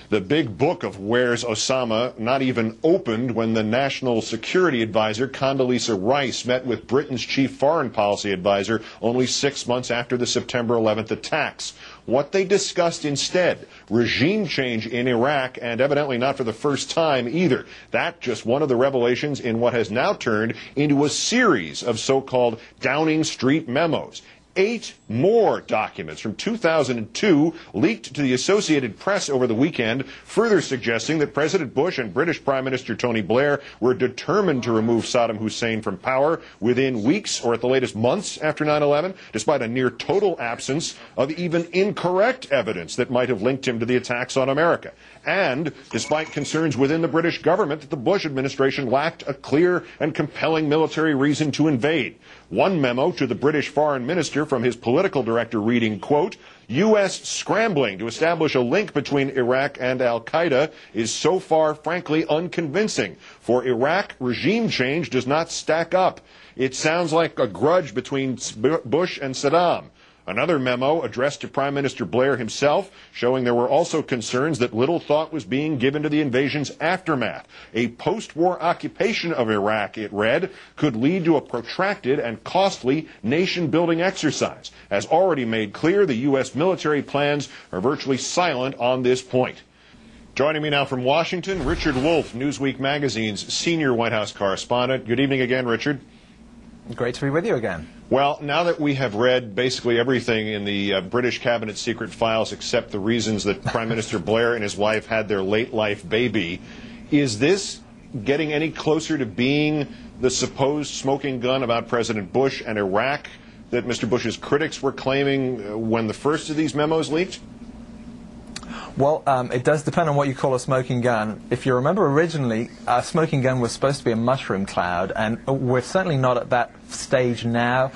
The big book of Where's Osama not even opened when the National Security Advisor Condoleezza Rice met with Britain's chief foreign policy advisor only 6 months after the September 11th attacks. What they discussed instead, regime change in Iraq, and evidently not for the first time either. That just one of the revelations in what has now turned into a series of so-called Downing Street memos. 8 more documents from 2002 leaked to the Associated Press over the weekend, further suggesting that President Bush and British Prime Minister Tony Blair were determined to remove Saddam Hussein from power within weeks or at the latest months after 9/11, despite a near total absence of even incorrect evidence that might have linked him to the attacks on America. And despite concerns within the British government that the Bush administration lacked a clear and compelling military reason to invade. One memo to the British foreign minister from his political director reading, quote, U.S. scrambling to establish a link between Iraq and al-Qaeda is so far, frankly, unconvincing. For Iraq, regime change does not stack up. It sounds like a grudge between Bush and Saddam. Another memo addressed to Prime Minister Blair himself, showing there were also concerns that little thought was being given to the invasion's aftermath. A post-war occupation of Iraq, it read, could lead to a protracted and costly nation-building exercise. As already made clear, the U.S. military plans are virtually silent on this point. Joining me now from Washington, Richard Wolff, Newsweek magazine's senior White House correspondent. Good evening again, Richard. Great to be with you again. Well, now that we have read basically everything in the British cabinet secret files except the reasons that Prime Minister Blair and his wife had their late-life baby, is this getting any closer to being the supposed smoking gun about President Bush and Iraq that Mr. Bush's critics were claiming when the first of these memos leaked? Well, it does depend on what you call a smoking gun. If you remember originally, a smoking gun was supposed to be a mushroom cloud, and we're certainly not at that stage now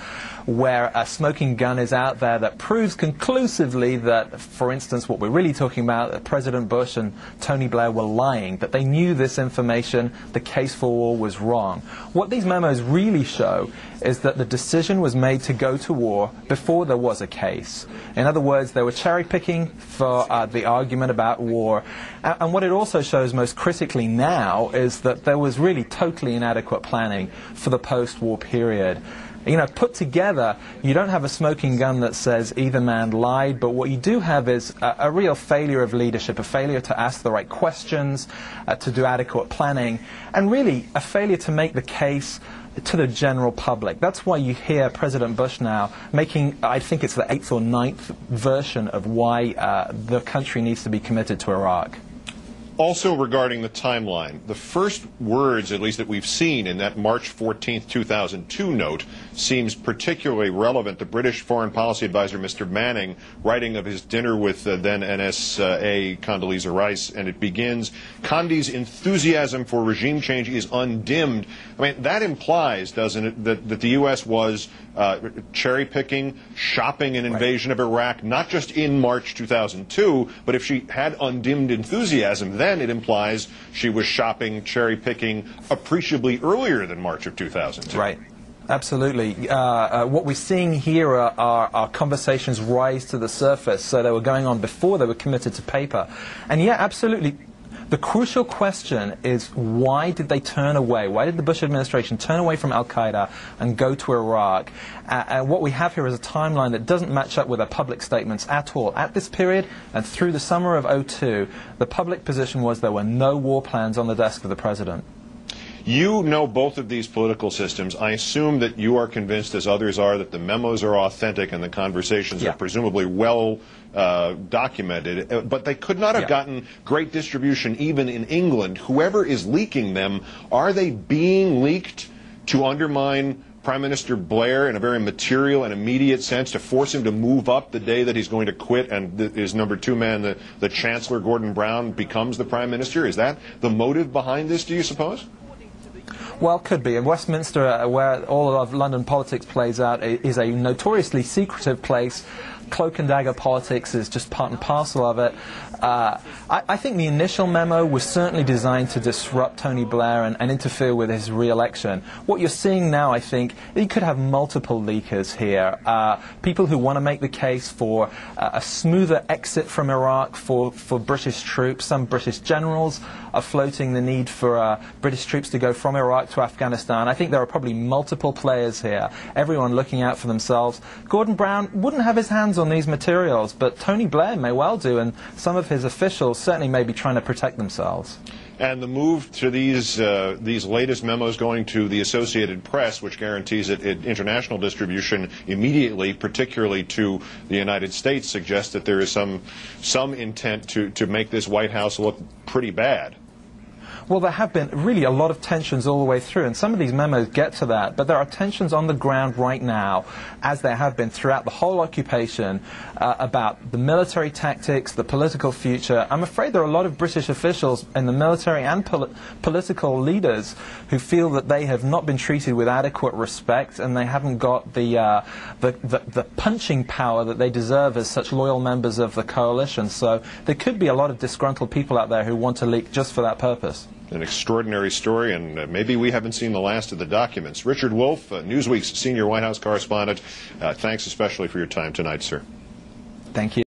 where a smoking gun is out there that proves conclusively that, for instance, what we're really talking about, that President Bush and Tony Blair were lying, that they knew this information, the case for war was wrong. What these memos really show is that the decision was made to go to war before there was a case. In other words, they were cherry-picking for the argument about war. And what it also shows most critically now is that there was really totally inadequate planning for the post-war period. You know, put together, you don't have a smoking gun that says either man lied, but what you do have is a real failure of leadership, a failure to ask the right questions, to do adequate planning, and really a failure to make the case to the general public. That's why you hear President Bush now making, I think it's the 8th or 9th version of why the country needs to be committed to Iraq. Also regarding the timeline, the first words, at least that we've seen in that March 14th, 2002 note, seems particularly relevant. The British Foreign Policy Advisor, Mr. Manning, writing of his dinner with then NSA Condoleezza Rice, and it begins, Condi's enthusiasm for regime change is undimmed. I mean, that implies, doesn't it, that the U.S. was cherry-picking, shopping an invasion of Iraq, not just in March 2002, but if she had undimmed enthusiasm, then it implies she was shopping, cherry-picking appreciably earlier than March of 2002. Right. Absolutely. What we're seeing here are conversations rise to the surface. So they were going on before they were committed to paper. And yeah, absolutely. The crucial question is, why did they turn away? Why did the Bush administration turn away from al-Qaeda and go to Iraq? And what we have here is a timeline that doesn't match up with their public statements at all. At this period and through the summer of '02, the public position was there were no war plans on the desk of the president. You know both of these political systems. I assume that you are convinced, as others are, that the memos are authentic and the conversations are presumably well documented. But they could not have gotten great distribution even in England. Whoever is leaking them, are they being leaked to undermine Prime Minister Blair in a very material and immediate sense, to force him to move up the day that he's going to quit and his number 2 man, the Chancellor Gordon Brown, becomes the Prime Minister? Is that the motive behind this, do you suppose? Well, could be. In Westminster, where all of London politics plays out, is a notoriously secretive place. cloak and dagger politics is just part and parcel of it. I think the initial memo was certainly designed to disrupt Tony Blair and interfere with his re-election. What you're seeing now, I think, you could have multiple leakers here. People who want to make the case for a smoother exit from Iraq for British troops. Some British generals are floating the need for British troops to go from Iraq to Afghanistan. I think there are probably multiple players here, everyone looking out for themselves. Gordon Brown wouldn't have his hands on these materials, but Tony Blair may well do, and some of his officials certainly may be trying to protect themselves. And the move to these latest memos going to the Associated Press, which guarantees it international distribution immediately, particularly to the United States, suggests that there is some intent to make this White House look pretty bad. Well, there have been really a lot of tensions all the way through, and some of these memos get to that, but there are tensions on the ground right now, as there have been throughout the whole occupation, about the military tactics, the political future. I'm afraid there are a lot of British officials in the military and political leaders who feel that they have not been treated with adequate respect, and they haven't got the punching power that they deserve as such loyal members of the coalition. So there could be a lot of disgruntled people out there who want to leak just for that purpose. An extraordinary story, and maybe we haven't seen the last of the documents. Richard Wolff, Newsweek's senior White House correspondent, thanks especially for your time tonight, sir. Thank you.